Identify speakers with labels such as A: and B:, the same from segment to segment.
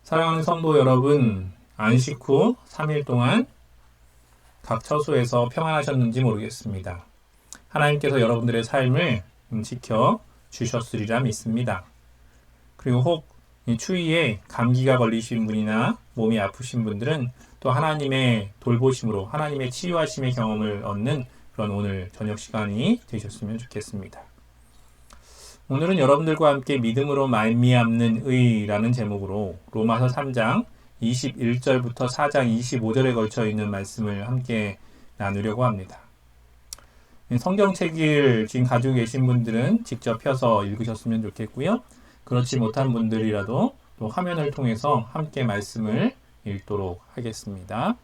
A: 사랑하는 성도 여러분, 안식 후 3일 동안 각 처소에서 평안하셨는지 모르겠습니다. 하나님께서 여러분들의 삶을 지켜 주셨으리라 믿습니다. 그리고 혹 이 추위에 감기가 걸리신 분이나 몸이 아프신 분들은 또 하나님의 돌보심으로 하나님의 치유하심의 경험을 얻는 그런 오늘 저녁 시간이 되셨으면 좋겠습니다. 오늘은 여러분들과 함께 믿음으로 말미암는 의라는 제목으로 로마서 3장 21절부터 4장 25절에 걸쳐 있는 말씀을 함께 나누려고 합니다. 성경책을 지금 가지고 계신 분들은 직접 펴서 읽으셨으면 좋겠고요. 그렇지 못한 분들이라도 또 화면을 통해서 함께 말씀을 읽도록 하겠습니다.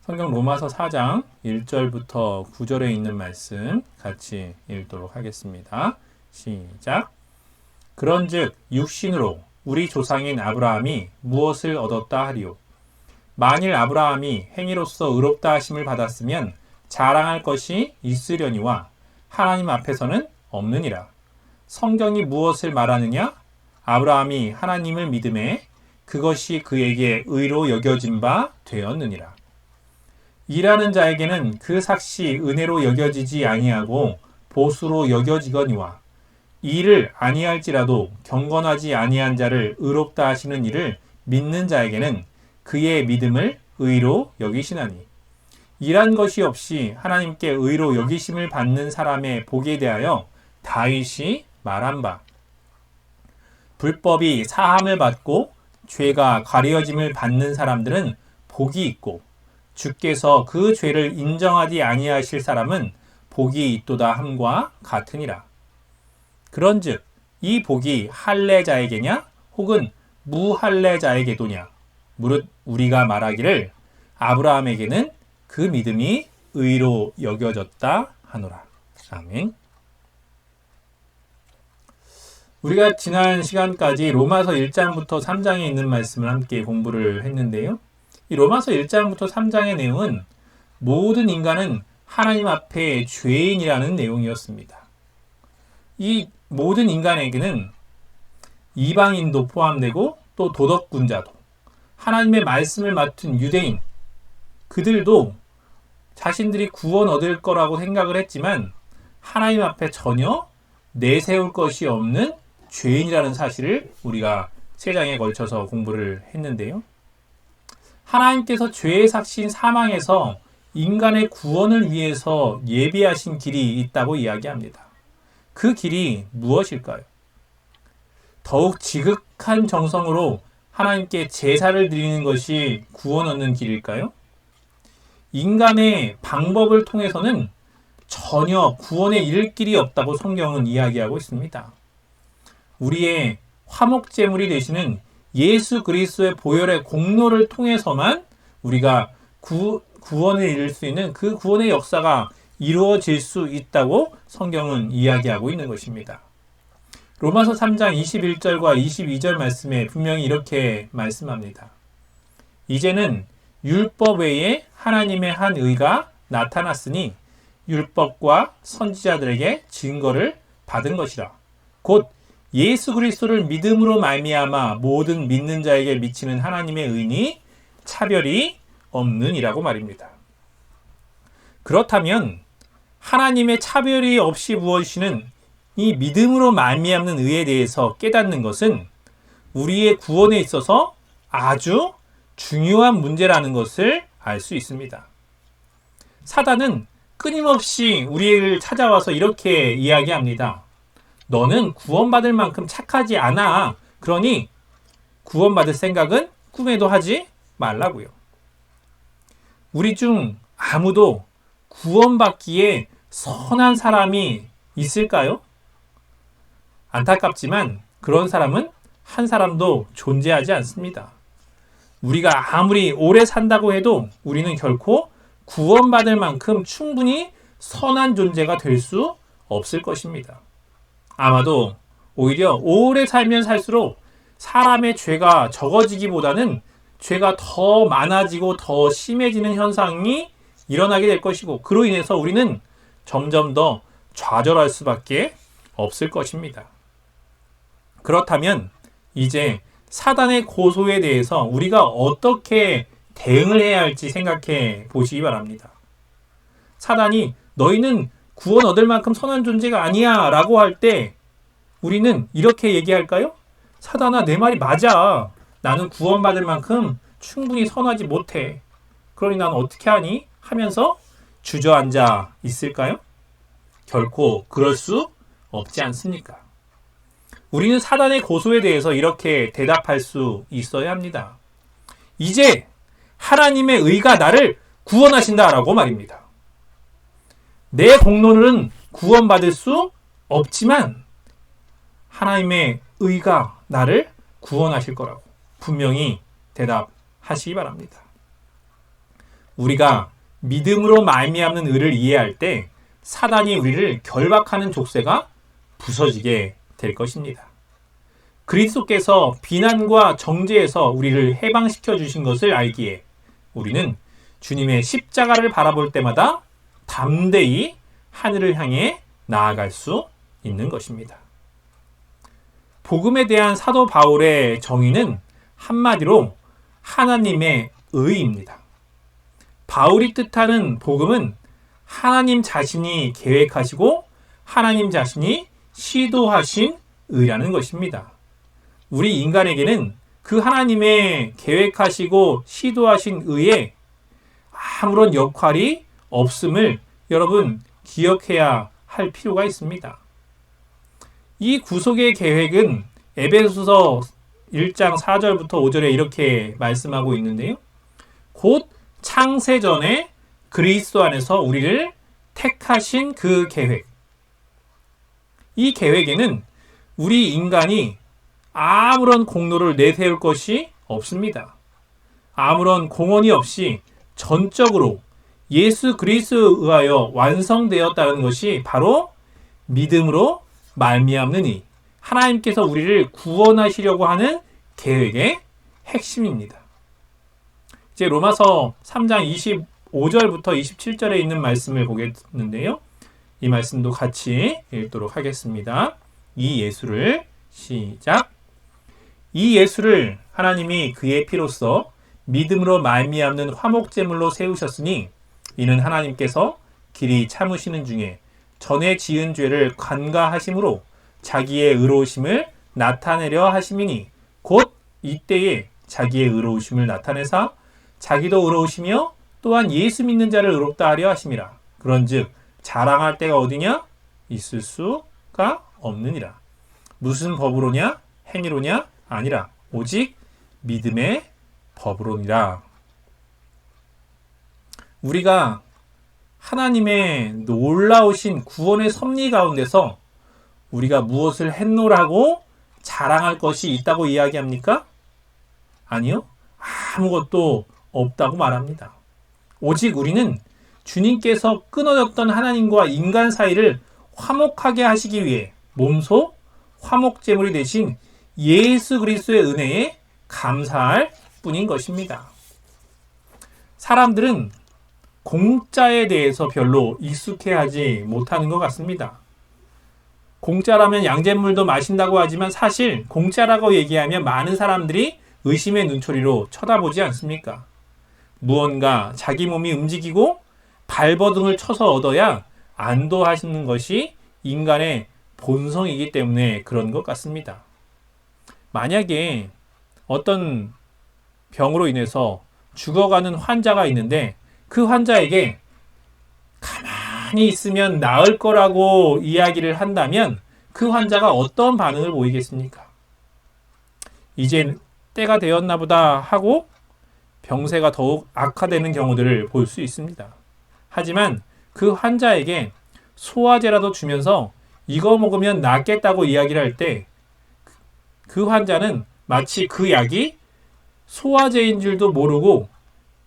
A: 성경 로마서 4장 1절부터 9절에 있는 말씀 같이 읽도록 하겠습니다. 시작. 그런즉 육신으로 우리 조상인 아브라함이 무엇을 얻었다 하리요? 만일 아브라함이 행위로서 의롭다 하심을 받았으면 자랑할 것이 있으려니와 하나님 앞에서는 없느니라. 성경이 무엇을 말하느냐? 아브라함이 하나님을 믿음에 그것이 그에게 의로 여겨진 바 되었느니라. 일하는 자에게는 그 삭시 은혜로 여겨지지 아니하고 보수로 여겨지거니와 일을 아니할지라도 경건하지 아니한 자를 의롭다 하시는 일을 믿는 자에게는 그의 믿음을 의로 여기시나니 일한 것이 없이 하나님께 의로 여기심을 받는 사람의 복에 대하여 다윗이 말한 바 불법이 사함을 받고 죄가 가려짐을 받는 사람들은 복이 있고 주께서 그 죄를 인정하지 아니하실 사람은 복이 있도다 함과 같으니라. 그런즉 이 복이 할례자에게냐 혹은 무할례자에게도냐 무릇 우리가 말하기를 아브라함에게는 그 믿음이 의로 여겨졌다 하노라. 아멘. 우리가 지난 시간까지 로마서 1장부터 3장에 있는 말씀을 함께 공부를 했는데요. 이 로마서 1장부터 3장의 내용은 모든 인간은 하나님 앞에 죄인이라는 내용이었습니다. 이 모든 인간에게는 이방인도 포함되고 또 도덕군자도 하나님의 말씀을 맡은 유대인 그들도 자신들이 구원 얻을 거라고 생각을 했지만 하나님 앞에 전혀 내세울 것이 없는 죄인이라는 사실을 우리가 3장에 걸쳐서 공부를 했는데요. 하나님께서 죄의 삭신 사망에서 인간의 구원을 위해서 예비하신 길이 있다고 이야기합니다. 그 길이 무엇일까요? 더욱 지극한 정성으로 하나님께 제사를 드리는 것이 구원 얻는 길일까요? 인간의 방법을 통해서는 전혀 구원에 이를 길이 없다고 성경은 이야기하고 있습니다. 우리의 화목제물이 되시는 예수 그리스도의 보혈의 공로를 통해서만 우리가 구원을 이룰 수 있는 그 구원의 역사가 이루어질 수 있다고 성경은 이야기하고 있는 것입니다. 로마서 3장 21절과 22절 말씀에 분명히 이렇게 말씀합니다. 이제는 율법 외에 하나님의 한 의가 나타났으니 율법과 선지자들에게 증거를 받은 것이라. 곧 예수 그리스도를 믿음으로 말미암아 모든 믿는 자에게 미치는 하나님의 의니 차별이 없느니라고 말입니다. 그렇다면 하나님의 차별이 없이 부어주시는 이 믿음으로 말미암는 의에 대해서 깨닫는 것은 우리의 구원에 있어서 아주 중요한 문제라는 것을 알 수 있습니다. 사단은 끊임없이 우리를 찾아와서 이렇게 이야기합니다. 너는 구원받을 만큼 착하지 않아. 그러니 구원받을 생각은 꿈에도 하지 말라고요. 우리 중 아무도 구원받기에 선한 사람이 있을까요? 안타깝지만 그런 사람은 한 사람도 존재하지 않습니다. 우리가 아무리 오래 산다고 해도 우리는 결코 구원받을 만큼 충분히 선한 존재가 될 수 없을 것입니다. 아마도 오히려 오래 살면 살수록 사람의 죄가 적어지기보다는 죄가 더 많아지고 더 심해지는 현상이 일어나게 될 것이고 그로 인해서 우리는 점점 더 좌절할 수밖에 없을 것입니다. 그렇다면 이제 사단의 고소에 대해서 우리가 어떻게 대응을 해야 할지 생각해 보시기 바랍니다. 사단이 너희는 구원 얻을 만큼 선한 존재가 아니야 라고 할 때 우리는 이렇게 얘기할까요? 사단아, 내 말이 맞아. 나는 구원받을 만큼 충분히 선하지 못해. 그러니 난 어떻게 하니? 하면서 주저앉아 있을까요? 결코 그럴 수 없지 않습니까? 우리는 사단의 고소에 대해서 이렇게 대답할 수 있어야 합니다. 이제 하나님의 의가 나를 구원하신다라고 말입니다. 내 공로는 구원받을 수 없지만 하나님의 의가 나를 구원하실 거라고 분명히 대답하시기 바랍니다. 우리가 믿음으로 말미암는 의를 이해할 때 사단이 우리를 결박하는 족쇄가 부서지게 될 것입니다. 그리스도께서 비난과 정죄에서 우리를 해방시켜 주신 것을 알기에 우리는 주님의 십자가를 바라볼 때마다 담대히 하늘을 향해 나아갈 수 있는 것입니다. 복음에 대한 사도 바울의 정의는 한마디로 하나님의 의입니다. 바울이 뜻하는 복음은 하나님 자신이 계획하시고 하나님 자신이 시도하신 의라는 것입니다. 우리 인간에게는 그 하나님의 계획하시고 시도하신 의에 아무런 역할이 없음을 여러분 기억해야 할 필요가 있습니다. 이 구속의 계획은 에베소서 1장 4절부터 5절에 이렇게 말씀하고 있는데요. 곧 창세전에 그리스도 안에서 우리를 택하신 그 계획. 이 계획에는 우리 인간이 아무런 공로를 내세울 것이 없습니다. 아무런 공헌이 없이 전적으로 예수 그리스도에 의하여 완성되었다는 것이 바로 믿음으로 말미암는 이 하나님께서 우리를 구원하시려고 하는 계획의 핵심입니다. 이제 로마서 3장 25절부터 27절에 있는 말씀을 보겠는데요. 이 말씀도 같이 읽도록 하겠습니다. 이 예수를 시작. 이 예수를 하나님이 그의 피로써 믿음으로 말미암는 화목제물로 세우셨으니 이는 하나님께서 길이 참으시는 중에 전에 지은 죄를 관가하심으로 자기의 의로우심을 나타내려 하심이니 곧 이때에 자기의 의로우심을 나타내사 자기도 의로우시며 또한 예수 믿는 자를 의롭다 하려 하심이라. 그런즉 자랑할 때가 어디냐? 있을 수가 없느니라. 무슨 법으로냐? 행위로냐? 아니라 오직 믿음의 법으로니라. 우리가 하나님의 놀라우신 구원의 섭리 가운데서 우리가 무엇을 했노라고 자랑할 것이 있다고 이야기합니까? 아니요. 아무것도 없다고 말합니다. 오직 우리는 주님께서 끊어졌던 하나님과 인간 사이를 화목하게 하시기 위해 몸소 화목제물이 되신 예수 그리스도의 은혜에 감사할 뿐인 것입니다. 사람들은 공짜에 대해서 별로 익숙해하지 못하는 것 같습니다. 공짜라면 양잿물도 마신다고 하지만 사실 공짜라고 얘기하면 많은 사람들이 의심의 눈초리로 쳐다보지 않습니까? 무언가 자기 몸이 움직이고 발버둥을 쳐서 얻어야 안도하시는 것이 인간의 본성이기 때문에 그런 것 같습니다. 만약에 어떤 병으로 인해서 죽어가는 환자가 있는데 그 환자에게 가만히 있으면 나을 거라고 이야기를 한다면 그 환자가 어떤 반응을 보이겠습니까? 이제 때가 되었나 보다 하고 병세가 더욱 악화되는 경우들을 볼 수 있습니다. 하지만 그 환자에게 소화제라도 주면서 이거 먹으면 낫겠다고 이야기를 할 때 그 환자는 마치 그 약이 소화제인 줄도 모르고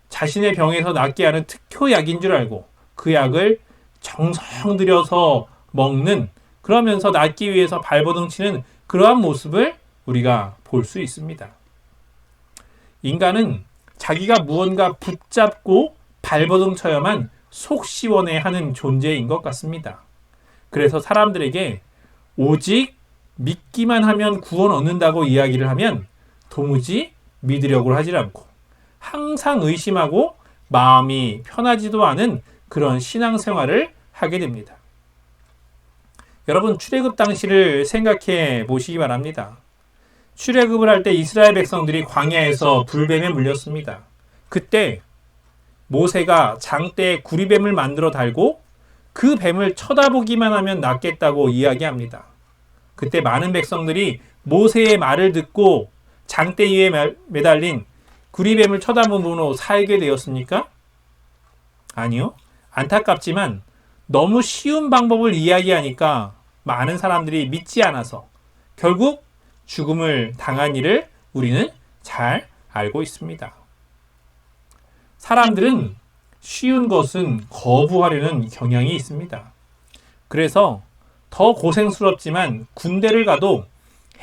A: 자신의 병에서 낫게 하는 특효약인 줄 알고 그 약을 정성 들여서 먹는, 그러면서 낫기 위해서 발버둥 치는 그러한 모습을 우리가 볼 수 있습니다. 인간은 자기가 무언가 붙잡고 발버둥 쳐야만 속 시원해하는 존재인 것 같습니다. 그래서 사람들에게 오직 믿기만 하면 구원 얻는다고 이야기를 하면 도무지 믿으려고 하지 않고 항상 의심하고 마음이 편하지도 않은 그런 신앙생활을 하게 됩니다. 여러분, 출애굽 당시를 생각해 보시기 바랍니다. 출애굽을 할 때 이스라엘 백성들이 광야에서 불뱀에 물렸습니다. 그때 모세가 장대에 구리뱀을 만들어 달고 그 뱀을 쳐다보기만 하면 낫겠다고 이야기합니다. 그때 많은 백성들이 모세의 말을 듣고 장대 위에 매달린 구리뱀을 쳐다보므로 살게 되었습니까? 아니요. 안타깝지만 너무 쉬운 방법을 이야기하니까 많은 사람들이 믿지 않아서 결국 죽음을 당한 일을 우리는 잘 알고 있습니다. 사람들은 쉬운 것은 거부하려는 경향이 있습니다. 그래서 더 고생스럽지만 군대를 가도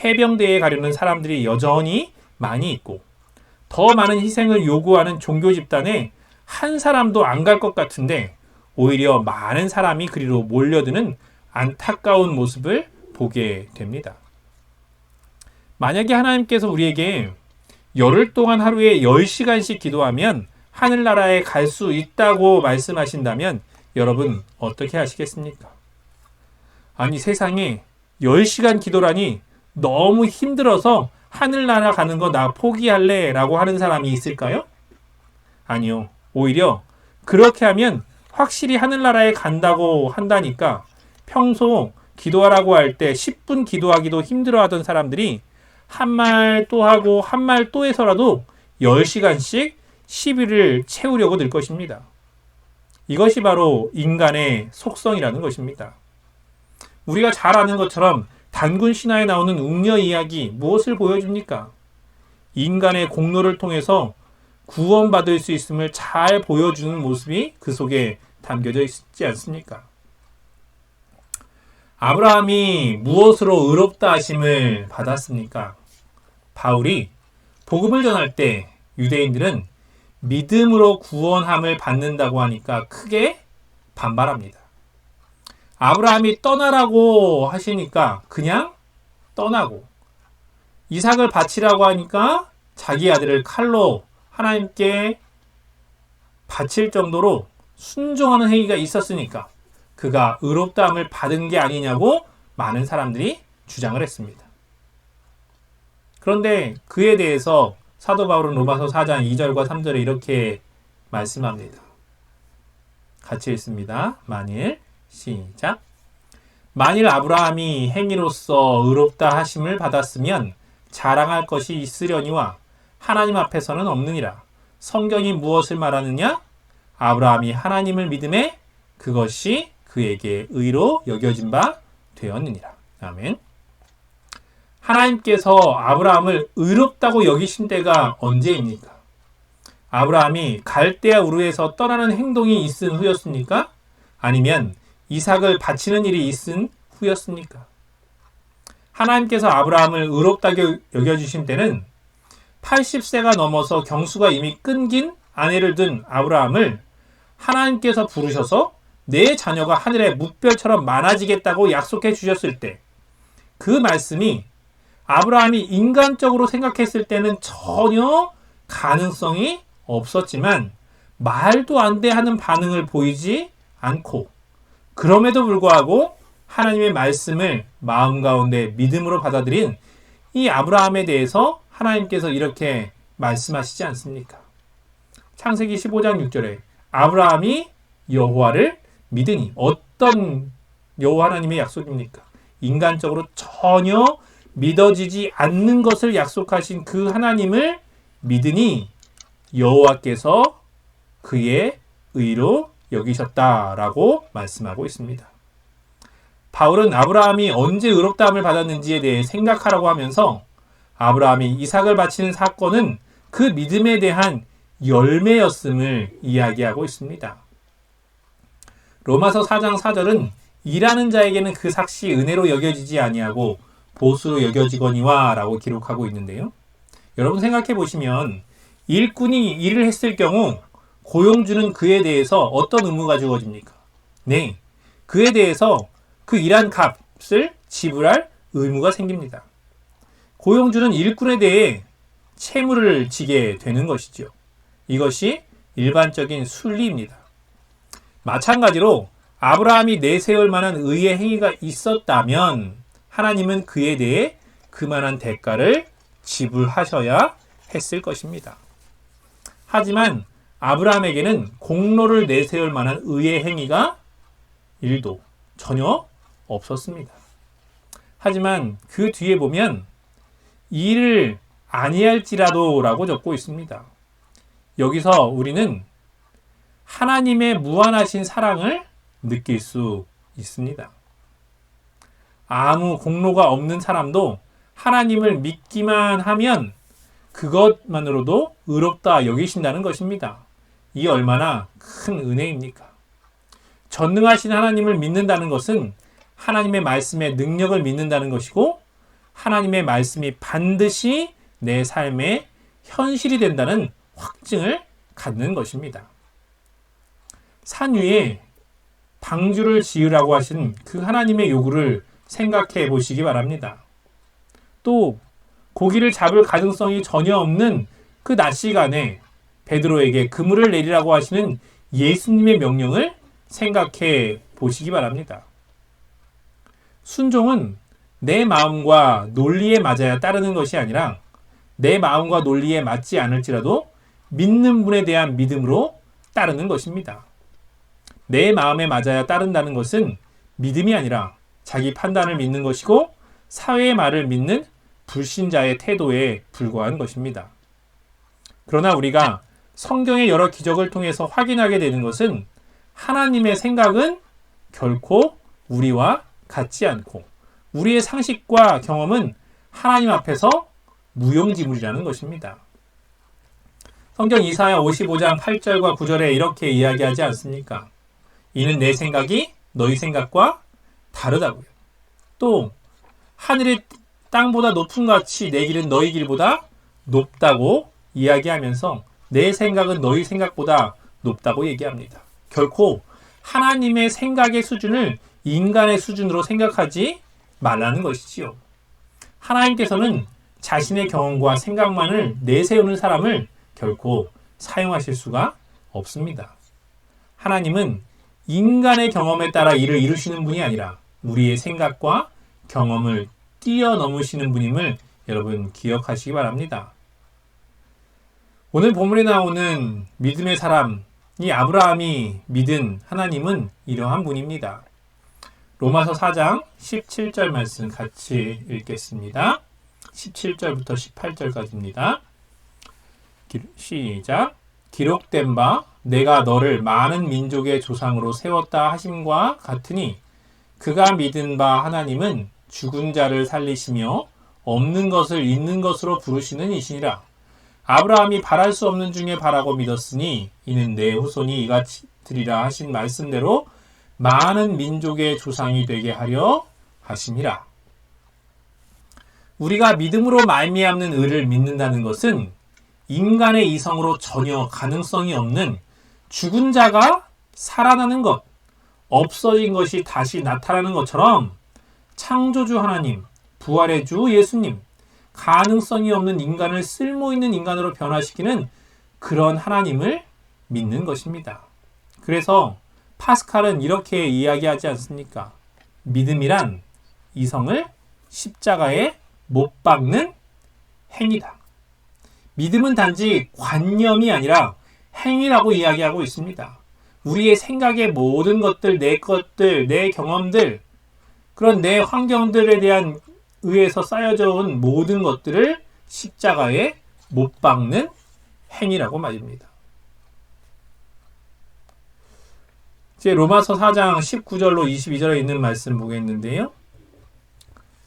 A: 해병대에 가려는 사람들이 여전히 많이 있고 더 많은 희생을 요구하는 종교 집단에 한 사람도 안 갈 것 같은데 오히려 많은 사람이 그리로 몰려드는 안타까운 모습을 보게 됩니다. 만약에 하나님께서 우리에게 열흘 동안 하루에 10시간씩 기도하면 하늘나라에 갈 수 있다고 말씀하신다면 여러분 어떻게 하시겠습니까? 아니, 세상에 10시간 기도라니 너무 힘들어서 하늘나라 가는 거 나 포기할래 라고 하는 사람이 있을까요? 아니요. 오히려 그렇게 하면 확실히 하늘나라에 간다고 한다니까 평소 기도하라고 할 때 10분 기도하기도 힘들어하던 사람들이 한 말 또 하고 한 말 또 해서라도 10시간씩 10일을 채우려고 들 것입니다. 이것이 바로 인간의 속성이라는 것입니다. 우리가 잘 아는 것처럼 단군 신화에 나오는 웅녀 이야기 무엇을 보여줍니까? 인간의 공로를 통해서 구원받을 수 있음을 잘 보여주는 모습이 그 속에 담겨져 있지 않습니까? 아브라함이 무엇으로 의롭다 하심을 받았습니까? 바울이 복음을 전할 때 유대인들은 믿음으로 구원함을 받는다고 하니까 크게 반발합니다. 아브라함이 떠나라고 하시니까 그냥 떠나고 이삭을 바치라고 하니까 자기 아들을 칼로 하나님께 바칠 정도로 순종하는 행위가 있었으니까 그가 의롭다함을 받은 게 아니냐고 많은 사람들이 주장을 했습니다. 그런데 그에 대해서 사도 바울은 로마서 4장 2절과 3절에 이렇게 말씀합니다. 같이 읽습니다. 시작. 만일 아브라함이 행위로서 의롭다 하심을 받았으면 자랑할 것이 있으려니와 하나님 앞에서는 없느니라. 성경이 무엇을 말하느냐? 아브라함이 하나님을 믿음에 그것이 그에게 의로 여겨진 바 되었느니라. 아멘. 하나님께서 아브라함을 의롭다고 여기신 때가 언제입니까? 아브라함이 갈대아 우르에서 떠나는 행동이 있은 후였습니까? 아니면 이삭을 바치는 일이 있은 후였습니까? 하나님께서 아브라함을 의롭다고 여겨주신 때는 80세가 넘어서 경수가 이미 끊긴 아내를 둔 아브라함을 하나님께서 부르셔서 내 자녀가 하늘의 뭇별처럼 많아지겠다고 약속해 주셨을 때 그 말씀이 아브라함이 인간적으로 생각했을 때는 전혀 가능성이 없었지만 말도 안 돼 하는 반응을 보이지 않고 그럼에도 불구하고 하나님의 말씀을 마음 가운데 믿음으로 받아들인 이 아브라함에 대해서 하나님께서 이렇게 말씀하시지 않습니까? 창세기 15장 6절에 아브라함이 여호와를 믿으니 어떤 여호와 하나님의 약속입니까? 인간적으로 전혀 믿어지지 않는 것을 약속하신 그 하나님을 믿으니 여호와께서 그의 의로 여기셨다라고 말씀하고 있습니다. 바울은 아브라함이 언제 의롭다함을 받았는지에 대해 생각하라고 하면서 아브라함이 이삭을 바치는 사건은 그 믿음에 대한 열매였음을 이야기하고 있습니다. 로마서 4장 4절은 일하는 자에게는 그 삭시 은혜로 여겨지지 아니하고 보수로 여겨지거니와 라고 기록하고 있는데요. 여러분 생각해 보시면 일꾼이 일을 했을 경우 고용주는 그에 대해서 어떤 의무가 주어집니까? 네, 그에 대해서 그 일한 값을 지불할 의무가 생깁니다. 고용주는 일꾼에 대해 채무를 지게 되는 것이죠. 이것이 일반적인 순리입니다. 마찬가지로 아브라함이 내세울 만한 의의 행위가 있었다면 하나님은 그에 대해 그만한 대가를 지불하셔야 했을 것입니다. 하지만 아브라함에게는 공로를 내세울 만한 의의 행위가 일도 전혀 없었습니다. 하지만 그 뒤에 보면 이를 아니할지라도 라고 적고 있습니다. 여기서 우리는 하나님의 무한하신 사랑을 느낄 수 있습니다. 아무 공로가 없는 사람도 하나님을 믿기만 하면 그것만으로도 의롭다 여기신다는 것입니다. 이 얼마나 큰 은혜입니까? 전능하신 하나님을 믿는다는 것은 하나님의 말씀의 능력을 믿는다는 것이고 하나님의 말씀이 반드시 내 삶의 현실이 된다는 확증을 갖는 것입니다. 산 위에 방주를 지으라고 하신 그 하나님의 요구를 생각해 보시기 바랍니다. 또 고기를 잡을 가능성이 전혀 없는 그 낮 시간에 베드로에게 그물을 내리라고 하시는 예수님의 명령을 생각해 보시기 바랍니다. 순종은 내 마음과 논리에 맞아야 따르는 것이 아니라 내 마음과 논리에 맞지 않을지라도 믿는 분에 대한 믿음으로 따르는 것입니다. 내 마음에 맞아야 따른다는 것은 믿음이 아니라 자기 판단을 믿는 것이고 사회의 말을 믿는 불신자의 태도에 불과한 것입니다. 그러나 우리가 성경의 여러 기적을 통해서 확인하게 되는 것은 하나님의 생각은 결코 우리와 같지 않고 우리의 상식과 경험은 하나님 앞에서 무용지물이라는 것입니다. 성경 이사야 55장 8절과 9절에 이렇게 이야기하지 않습니까? 이는 내 생각이 너희 생각과 다르다고요. 또 하늘이 땅보다 높은 같이 내 길은 너희 길보다 높다고 이야기하면서 내 생각은 너희 생각보다 높다고 얘기합니다. 결코 하나님의 생각의 수준을 인간의 수준으로 생각하지 말라는 것이지요. 하나님께서는 자신의 경험과 생각만을 내세우는 사람을 결코 사용하실 수가 없습니다. 하나님은 인간의 경험에 따라 일을 이루시는 분이 아니라 우리의 생각과 경험을 뛰어넘으시는 분임을 여러분 기억하시기 바랍니다. 오늘 본문에 나오는 믿음의 사람, 이 아브라함이 믿은 하나님은 이러한 분입니다. 로마서 4장 17절 말씀 같이 읽겠습니다. 17절부터 18절까지입니다. 시작. 기록된 바 내가 너를 많은 민족의 조상으로 세웠다 하심과 같으니 그가 믿은 바 하나님은 죽은 자를 살리시며 없는 것을 있는 것으로 부르시는 이시니라. 아브라함이 바랄 수 없는 중에 바라고 믿었으니 이는 내 후손이 이같이 되리라 하신 말씀대로 많은 민족의 조상이 되게 하려 하심이라. 우리가 믿음으로 말미암는 의를 믿는다는 것은 인간의 이성으로 전혀 가능성이 없는 죽은 자가 살아나는 것, 없어진 것이 다시 나타나는 것처럼 창조주 하나님, 부활의 주 예수님, 가능성이 없는 인간을 쓸모있는 인간으로 변화시키는 그런 하나님을 믿는 것입니다. 그래서 파스칼은 이렇게 이야기하지 않습니까? 믿음이란 이성을 십자가에 못 박는 행위다. 믿음은 단지 관념이 아니라 행위라고 이야기하고 있습니다. 우리의 생각의 모든 것들, 내 것들, 내 경험들, 그런 내 환경들에 대한 의해서 쌓여져 온 모든 것들을 십자가에 못 박는 행위라고 말입니다. 이제 로마서 4장 19절로 22절에 있는 말씀 보겠는데요.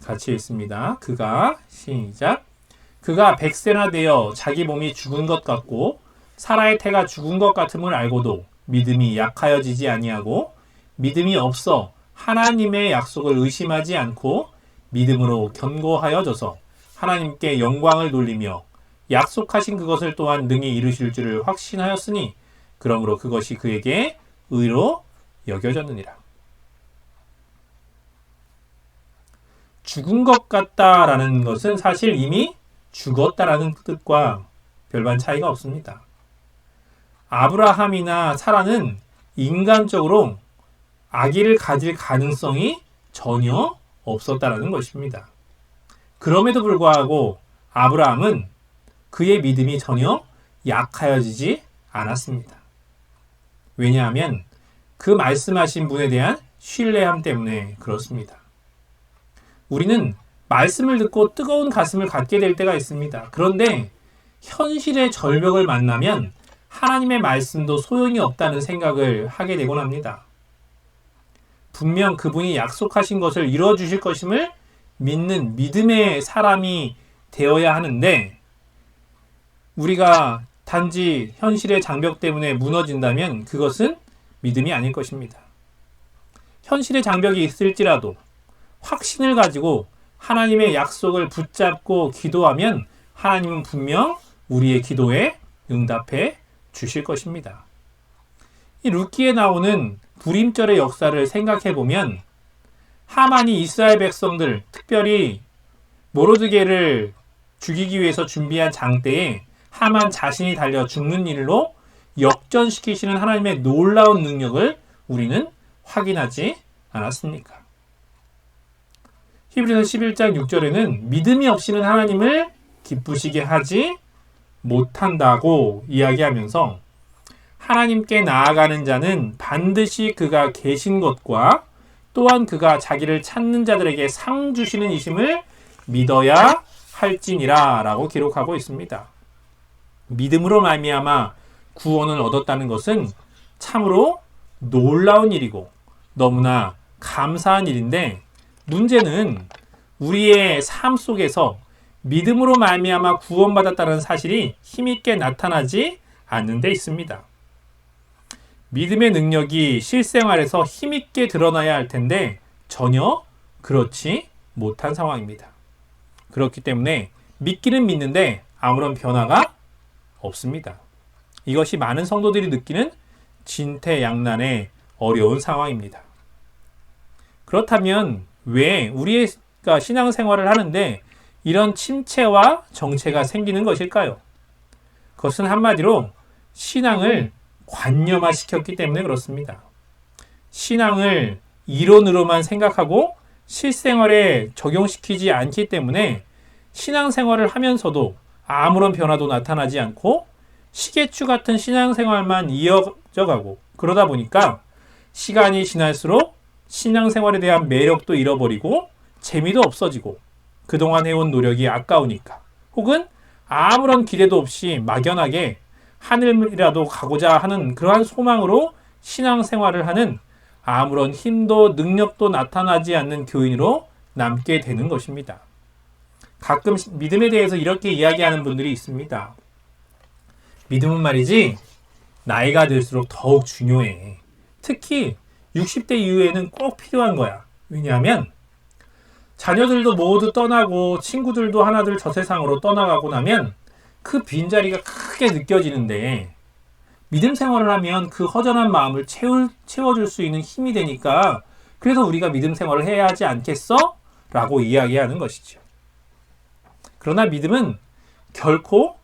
A: 같이 읽습니다. 그가 시작. 그가 100세나 되어 자기 몸이 죽은 것 같고 사라의 태가 죽은 것 같음을 알고도 믿음이 약하여지지 아니하고 믿음이 없어 하나님의 약속을 의심하지 않고 믿음으로 견고하여져서 하나님께 영광을 돌리며 약속하신 그것을 또한 능히 이루실 줄을 확신하였으니 그러므로 그것이 그에게 의로 여겨졌느니라. 죽은 것 같다라는 것은 사실 이미 죽었다라는 뜻과 별반 차이가 없습니다. 아브라함이나 사라는 인간적으로 아기를 가질 가능성이 전혀 없었다라는 것입니다. 그럼에도 불구하고 아브라함은 그의 믿음이 전혀 약하여지지 않았습니다. 왜냐하면 그 말씀하신 분에 대한 신뢰함 때문에 그렇습니다. 우리는 말씀을 듣고 뜨거운 가슴을 갖게 될 때가 있습니다. 그런데 현실의 절벽을 만나면 하나님의 말씀도 소용이 없다는 생각을 하게 되곤 합니다. 분명 그분이 약속하신 것을 이루어 주실 것임을 믿는 믿음의 사람이 되어야 하는데, 우리가 단지 현실의 장벽 때문에 무너진다면 그것은 믿음이 아닐 것입니다. 현실의 장벽이 있을지라도 확신을 가지고 하나님의 약속을 붙잡고 기도하면 하나님은 분명 우리의 기도에 응답해 주실 것입니다. 이 룻기에 나오는 불임절의 역사를 생각해 보면 하만이 이스라엘 백성들, 특별히 모르드게를 죽이기 위해서 준비한 장대에 하만 자신이 달려 죽는 일로 역전시키시는 하나님의 놀라운 능력을 우리는 확인하지 않았습니까? 히브리서 11장 6절에는 믿음이 없이는 하나님을 기쁘시게 하지 못한다고 이야기하면서 하나님께 나아가는 자는 반드시 그가 계신 것과 또한 그가 자기를 찾는 자들에게 상 주시는 이심을 믿어야 할지니라 라고 기록하고 있습니다. 믿음으로 말미암아 구원을 얻었다는 것은 참으로 놀라운 일이고 너무나 감사한 일인데, 문제는 우리의 삶 속에서 믿음으로 말미암아 구원받았다는 사실이 힘있게 나타나지 않는 데 있습니다. 믿음의 능력이 실생활에서 힘있게 드러나야 할 텐데 전혀 그렇지 못한 상황입니다. 그렇기 때문에 믿기는 믿는데 아무런 변화가 없습니다. 이것이 많은 성도들이 느끼는 진퇴양난의 어려운 상황입니다. 그렇다면 왜 우리가 신앙생활을 하는데 이런 침체와 정체가 생기는 것일까요? 그것은 한마디로 신앙을 관념화시켰기 때문에 그렇습니다. 신앙을 이론으로만 생각하고 실생활에 적용시키지 않기 때문에 신앙생활을 하면서도 아무런 변화도 나타나지 않고 시계추 같은 신앙생활만 이어져가고, 그러다 보니까 시간이 지날수록 신앙생활에 대한 매력도 잃어버리고 재미도 없어지고 그동안 해온 노력이 아까우니까, 혹은 아무런 기대도 없이 막연하게 하늘이라도 가고자 하는 그러한 소망으로 신앙생활을 하는 아무런 힘도 능력도 나타나지 않는 교인으로 남게 되는 것입니다. 가끔 믿음에 대해서 이렇게 이야기하는 분들이 있습니다. 믿음은 말이지 나이가 들수록 더욱 중요해. 특히 60대 이후에는 꼭 필요한 거야. 왜냐하면 자녀들도 모두 떠나고 친구들도 하나둘 저 세상으로 떠나가고 나면 그 빈자리가 크게 느껴지는데, 믿음 생활을 하면 그 허전한 마음을 채워줄 수 있는 힘이 되니까 그래서 우리가 믿음 생활을 해야 하지 않겠어? 라고 이야기하는 것이죠. 그러나 믿음은 결코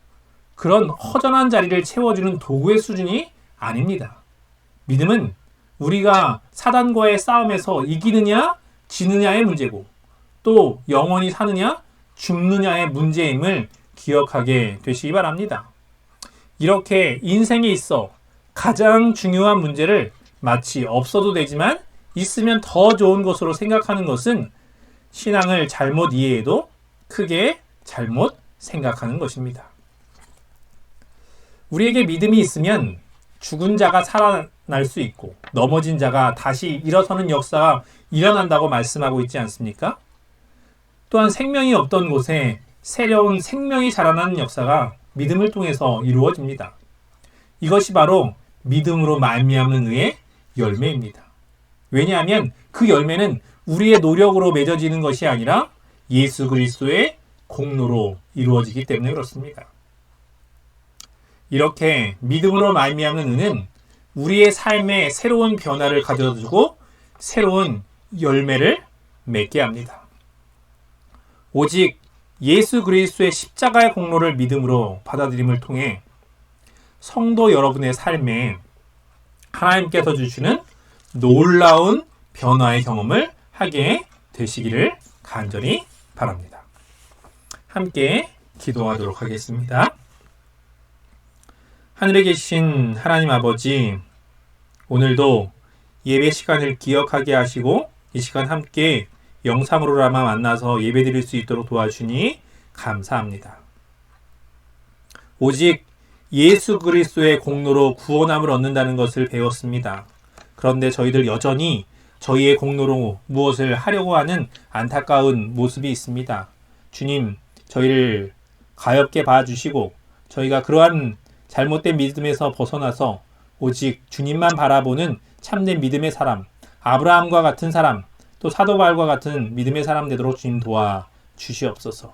A: 그런 허전한 자리를 채워주는 도구의 수준이 아닙니다. 믿음은 우리가 사단과의 싸움에서 이기느냐 지느냐의 문제고, 또 영원히 사느냐 죽느냐의 문제임을 기억하게 되시기 바랍니다. 이렇게 인생에 있어 가장 중요한 문제를 마치 없어도 되지만 있으면 더 좋은 것으로 생각하는 것은 신앙을 잘못 이해해도 크게 잘못 생각하는 것입니다. 우리에게 믿음이 있으면 죽은 자가 살아날 수 있고 넘어진 자가 다시 일어서는 역사가 일어난다고 말씀하고 있지 않습니까? 또한 생명이 없던 곳에 새로운 생명이 자라나는 역사가 믿음을 통해서 이루어집니다. 이것이 바로 믿음으로 말미암는 의의 열매입니다. 왜냐하면 그 열매는 우리의 노력으로 맺어지는 것이 아니라 예수 그리스도의 공로로 이루어지기 때문에 그렇습니다. 이렇게 믿음으로 말미암는 의는 우리의 삶에 새로운 변화를 가져다주고 새로운 열매를 맺게 합니다. 오직 예수 그리스도의 십자가의 공로를 믿음으로 받아들임을 통해 성도 여러분의 삶에 하나님께서 주시는 놀라운 변화의 경험을 하게 되시기를 간절히 바랍니다. 함께 기도하도록 하겠습니다. 하늘에 계신 하나님 아버지, 오늘도 예배 시간을 기억하게 하시고 이 시간 함께 영상으로나마 만나서 예배드릴 수 있도록 도와주니 감사합니다. 오직 예수 그리스도의 공로로 구원함을 얻는다는 것을 배웠습니다. 그런데 저희들 여전히 저희의 공로로 무엇을 하려고 하는 안타까운 모습이 있습니다. 주님, 저희를 가엾게 봐주시고 저희가 그러한 잘못된 믿음에서 벗어나서 오직 주님만 바라보는 참된 믿음의 사람, 아브라함과 같은 사람, 또 사도 바울과 같은 믿음의 사람 되도록 주님 도와주시옵소서.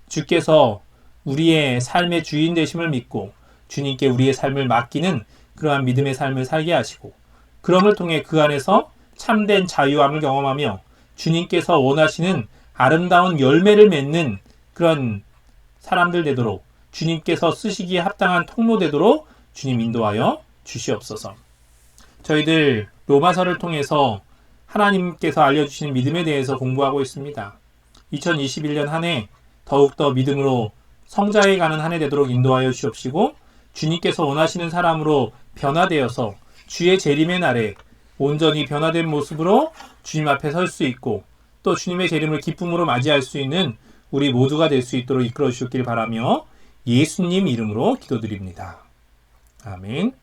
A: 주께서 우리의 삶의 주인 되심을 믿고 주님께 우리의 삶을 맡기는 그러한 믿음의 삶을 살게 하시고 그럼을 통해 그 안에서 참된 자유함을 경험하며 주님께서 원하시는 아름다운 열매를 맺는 그런 사람들 되도록 주님께서 쓰시기에 합당한 통로 되도록 주님 인도하여 주시옵소서. 저희들 로마서를 통해서 하나님께서 알려주시는 믿음에 대해서 공부하고 있습니다. 2021년 한 해 더욱더 믿음으로 성장해가는 한 해 되도록 인도하여 주옵시고 주님께서 원하시는 사람으로 변화되어서 주의 재림의 날에 온전히 변화된 모습으로 주님 앞에 설 수 있고 또 주님의 재림을 기쁨으로 맞이할 수 있는 우리 모두가 될 수 있도록 이끌어 주셨길 바라며 예수님 이름으로 기도드립니다. 아멘.